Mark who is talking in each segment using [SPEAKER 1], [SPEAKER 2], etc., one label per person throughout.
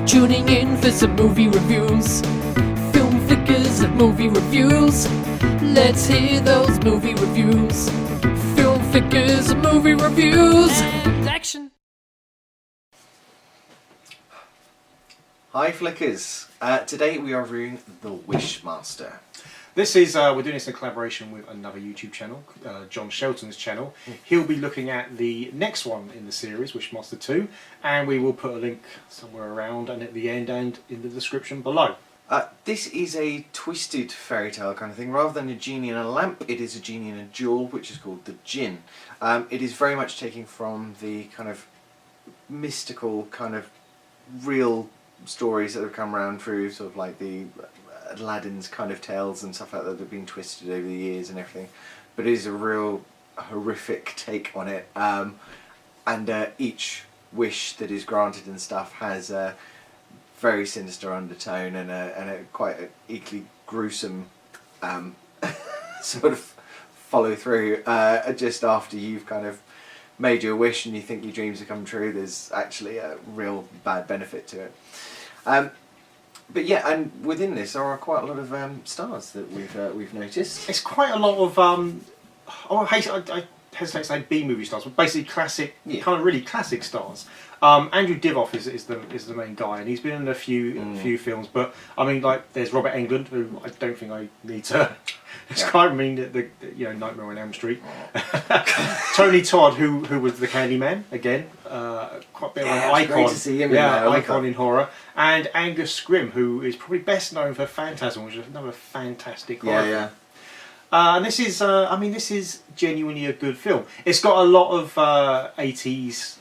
[SPEAKER 1] tuning in for some movie reviews. Film flickers and movie reviews. Let's hear those movie reviews. Film flickers and movie reviews. And action.
[SPEAKER 2] Hi Flickers, today we are reviewing The Wishmaster.
[SPEAKER 3] This is, we're doing this in collaboration with another YouTube channel, John Shelton's channel. He'll be looking at the next one in the series, Wishmaster 2, and we will put a link somewhere around and at the end and in the description below.
[SPEAKER 2] This is a twisted fairy tale kind of thing. Rather than a genie in a lamp, it is a genie in a jewel, which is called the Djinn. It is very much taking from the kind of mystical, kind of real stories that have come around through sort of like the Aladdin's kind of tales and stuff like that have been twisted over the years and everything, but it is a real horrific take on it, and each wish that is granted and stuff has a very sinister undertone and a quite equally gruesome sort of follow through. Just after you've kind of made your wish and you think your dreams have come true, there's actually a real bad benefit to it. But yeah, and within this there are quite a lot of stars that we've noticed.
[SPEAKER 3] It's quite a lot of, I hesitate to say B-movie stars, but basically classic, kind of really classic stars. Andrew Divoff is the main guy, and he's been in a few films. But I mean, like there's Robert Englund, who I don't think I need to describe. I mean, the Nightmare on Elm Street. Tony Todd, who was the Candyman again, quite a bit of an icon.
[SPEAKER 2] Great to see him
[SPEAKER 3] icon in horror. And Angus Scrimm, who is probably best known for Phantasm, which is another fantastic horror film. And this is, I mean, this is genuinely a good film. It's got a lot of 80s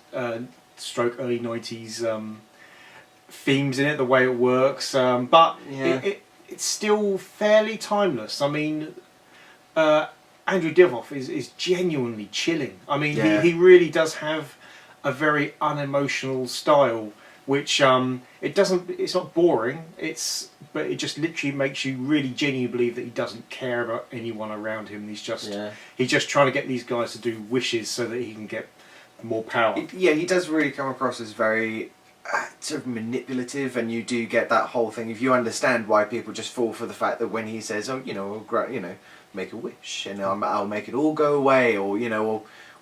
[SPEAKER 3] stroke early 90s themes in it, the way it works, but it's still fairly timeless. I mean, Andrew Divoff is genuinely chilling. I mean, he really does have a very unemotional style, which it's not boring, but it just literally makes you really genuinely believe that he doesn't care about anyone around him. He's just trying to get these guys to do wishes so that he can get more power.
[SPEAKER 2] He does really come across as very sort of manipulative, and you do get that whole thing. If you understand why people just fall for the fact that when he says, "Oh, make a wish, and I'll make it all go away," or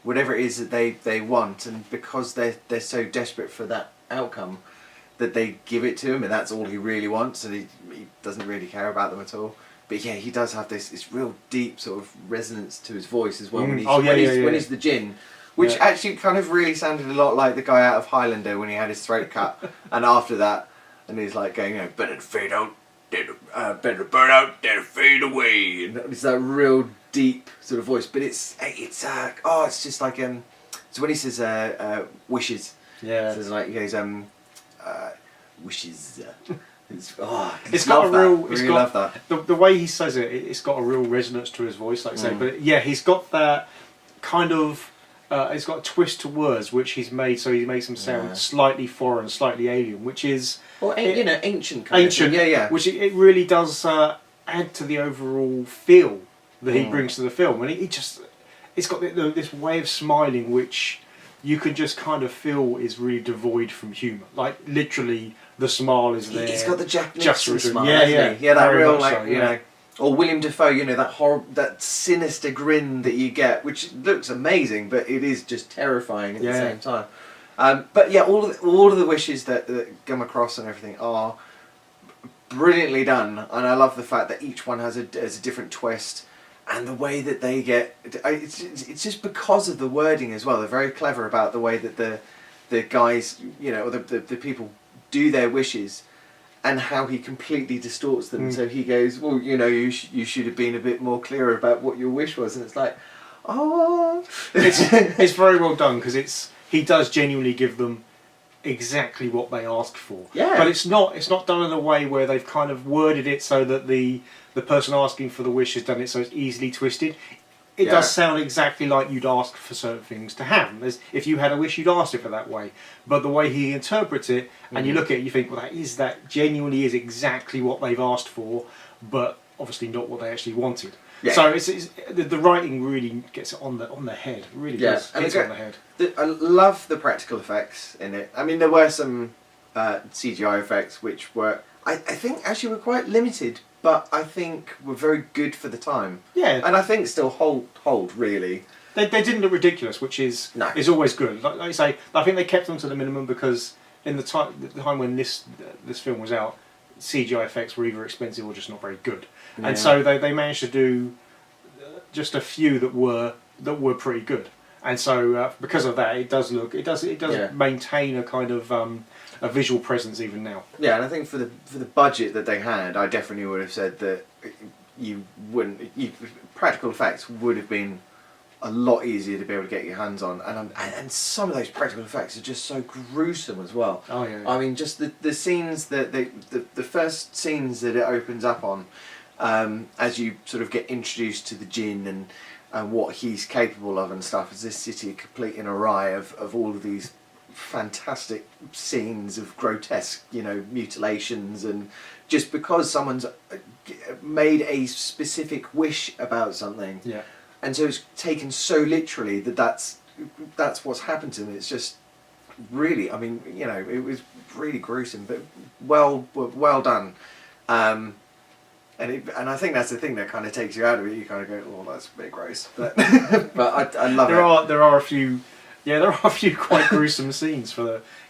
[SPEAKER 2] whatever it is that they want, and because they're so desperate for that outcome, that they give it to him, and that's all he really wants, and he doesn't really care about them at all. But yeah, he does have this real deep sort of resonance to his voice as well when he's the Djinn. Which actually kind of really sounded a lot like the guy out of Highlander when he had his throat cut, and after that, and he's like going, better fade out, better burn out, better fade away, and it's that real deep sort of voice. But it's just like so when he says wishes, says like he goes wishes.
[SPEAKER 3] It's got a real. Love that. The way he says it, it's got a real resonance to his voice, like I say. But yeah, he's got that kind of. It's got a twist to words, which he's made, so he makes them sound slightly foreign, slightly alien, which is
[SPEAKER 2] ancient.
[SPEAKER 3] Which it really does add to the overall feel that he brings to the film, and it's got this way of smiling, which you can just kind of feel is really devoid from humour. Like literally, the smile is there.
[SPEAKER 2] He's got the Jack Nicholson smile, hasn't he? That real or William Dafoe, that sinister grin that you get, which looks amazing, but it is just terrifying at the same time. But yeah, all of the wishes that come across and everything are brilliantly done, and I love the fact that each one has a different twist, and the way that they get it's just because of the wording as well. They're very clever about the way that the guys, or the people do their wishes, and how he completely distorts them. So he goes, well, you should have been a bit more clear about what your wish was, and it's like,
[SPEAKER 3] it's very well done, because he does genuinely give them exactly what they ask for. But it's not done in a way where they've kind of worded it so that the person asking for the wish has done it so it's easily twisted. It does sound exactly like you'd ask for certain things to happen. If you had a wish, you'd ask it for that way. But the way he interprets it, and you look at it, you think, well, that genuinely is exactly what they've asked for, but obviously not what they actually wanted. So the writing really gets it on the head. It really does. It's on the head.
[SPEAKER 2] I love the practical effects in it. I mean, there were some CGI effects, which were I think actually were quite limited, but I think were very good for the time.
[SPEAKER 3] Yeah,
[SPEAKER 2] and I think still hold really.
[SPEAKER 3] They didn't look ridiculous, which is always good. Like you say, I think they kept them to the minimum because in the time when this film was out, CGI effects were either expensive or just not very good, and so they managed to do just a few that were pretty good. And so because of that, it does maintain a kind of a visual presence even now.
[SPEAKER 2] Yeah, and I think for the budget that they had, I definitely would have said that practical effects would have been a lot easier to be able to get your hands on, and some of those practical effects are just so gruesome as well.
[SPEAKER 3] Oh yeah.
[SPEAKER 2] I mean, just the scenes that the first scenes that it opens up on, as you sort of get introduced to the Jinn and what he's capable of and stuff, is this city complete in array of all of these fantastic scenes of grotesque, mutilations, and just because someone's made a specific wish about something.
[SPEAKER 3] Yeah.
[SPEAKER 2] And so it's taken so literally that's what's happened to them. It's just really, I mean, it was really gruesome, but well done. And I think that's the thing that kind of takes you out of it. You kind of go, "Oh, that's a bit gross," but but I love it.
[SPEAKER 3] There are a few quite gruesome scenes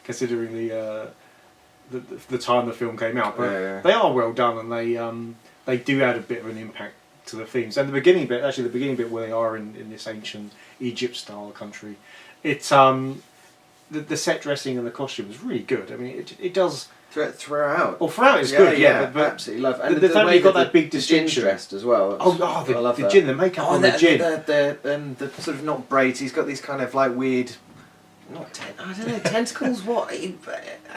[SPEAKER 3] considering the time the film came out. But they are well done, and they do add a bit of an impact to the themes. And the beginning bit where they are in this ancient Egypt style country, it's the set dressing and the costume is really good. I mean, it does
[SPEAKER 2] throughout.
[SPEAKER 3] Well, throughout it's good. Yeah,
[SPEAKER 2] but absolutely love. And
[SPEAKER 3] the fact you've got that big
[SPEAKER 2] the
[SPEAKER 3] distinction.
[SPEAKER 2] Jinn dressed as well.
[SPEAKER 3] The Jinn, the makeup on the Jinn.
[SPEAKER 2] The sort of not braids. He's got these kind of like weird. I don't know, tentacles, what?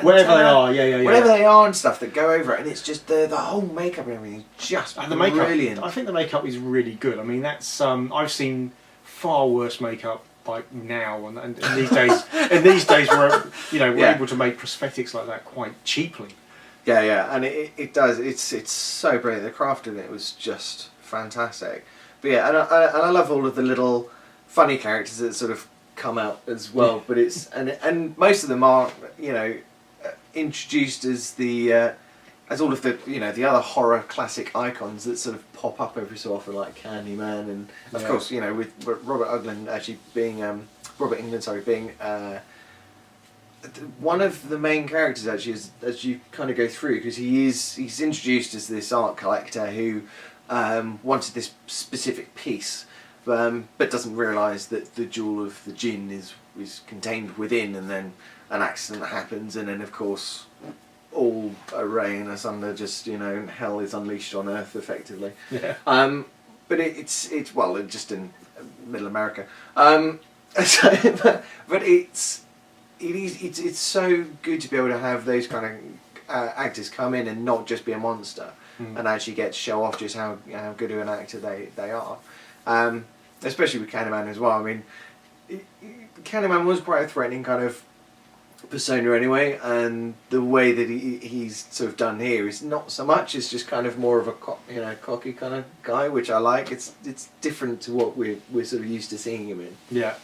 [SPEAKER 3] Whatever they are, yeah.
[SPEAKER 2] Whatever they are and stuff that go over it, and it's just the whole makeup and everything is just brilliant.
[SPEAKER 3] I think the makeup is really good. I mean, that's I've seen far worse makeup like now, and these days, we're able to make prosthetics like that quite cheaply.
[SPEAKER 2] Yeah, and it does. It's so brilliant. The craft of it was just fantastic. But yeah, and I love all of the little funny characters that sort of come out as well, but it's and most of them are introduced as as all of the the other horror classic icons that sort of pop up every so often, like Candyman, and of course with Robert Englund actually being one of the main characters actually as you kind of go through, because he's introduced as this art collector who wanted this specific piece. But doesn't realise that the jewel of the Jinn is contained within, and then an accident happens, and then of course all array and asunder, just hell is unleashed on Earth effectively.
[SPEAKER 3] Yeah.
[SPEAKER 2] But it's just in Middle America. But it's so good to be able to have those kind of actors come in and not just be a monster, and actually get to show off just how good of an actor they are. Especially with Candyman as well. I mean, Candyman was quite a threatening kind of persona anyway, and the way that he's sort of done here is not so much. It's just kind of more of a cocky kind of guy, which I like. It's different to what we're sort of used to seeing him in.
[SPEAKER 3] Yeah,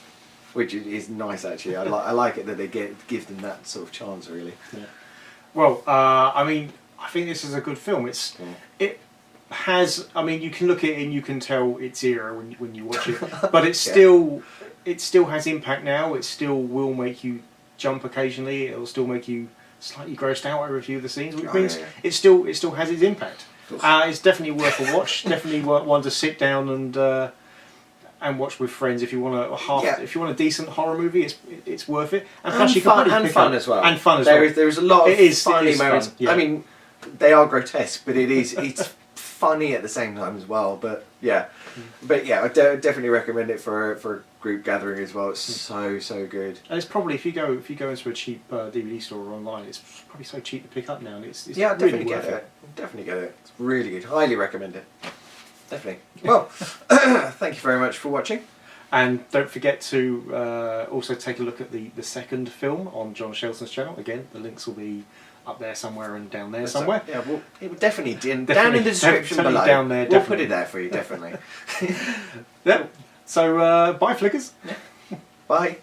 [SPEAKER 2] which is nice actually. I like it that they give them that sort of chance really.
[SPEAKER 3] Yeah. Well, I mean, I think this is a good film. It has, I mean, you can look at it and you can tell its era when you watch it, but it still has impact now. It still will make you jump occasionally. It'll still make you slightly grossed out over a few of the scenes, which means it still has its impact. It's definitely worth a watch. Definitely one to sit down and watch with friends if you want if you want a decent horror movie. It's worth it, and plus you can probably
[SPEAKER 2] fun as well.
[SPEAKER 3] And fun as well.
[SPEAKER 2] There's a lot of funny moments.
[SPEAKER 3] Fun, yeah.
[SPEAKER 2] I mean, they are grotesque, but it's funny at the same time as well. But yeah, I definitely recommend it for a group gathering as well. It's so good.
[SPEAKER 3] And it's probably if you go into a cheap DVD store or online, it's probably so cheap to pick up now. And it's
[SPEAKER 2] I'd
[SPEAKER 3] really
[SPEAKER 2] definitely
[SPEAKER 3] worth
[SPEAKER 2] get it. Definitely get it. It's really good. Highly recommend it. Definitely. Well, thank you very much for watching.
[SPEAKER 3] And don't forget to also take a look at the second film on John Shelton's channel. Again, the links will be up there somewhere and down there somewhere.
[SPEAKER 2] Yeah, well, it will definitely down in the description below.
[SPEAKER 3] Down there,
[SPEAKER 2] we'll put it there for you, definitely.
[SPEAKER 3] Yeah. So, bye, Flickers.
[SPEAKER 2] Bye.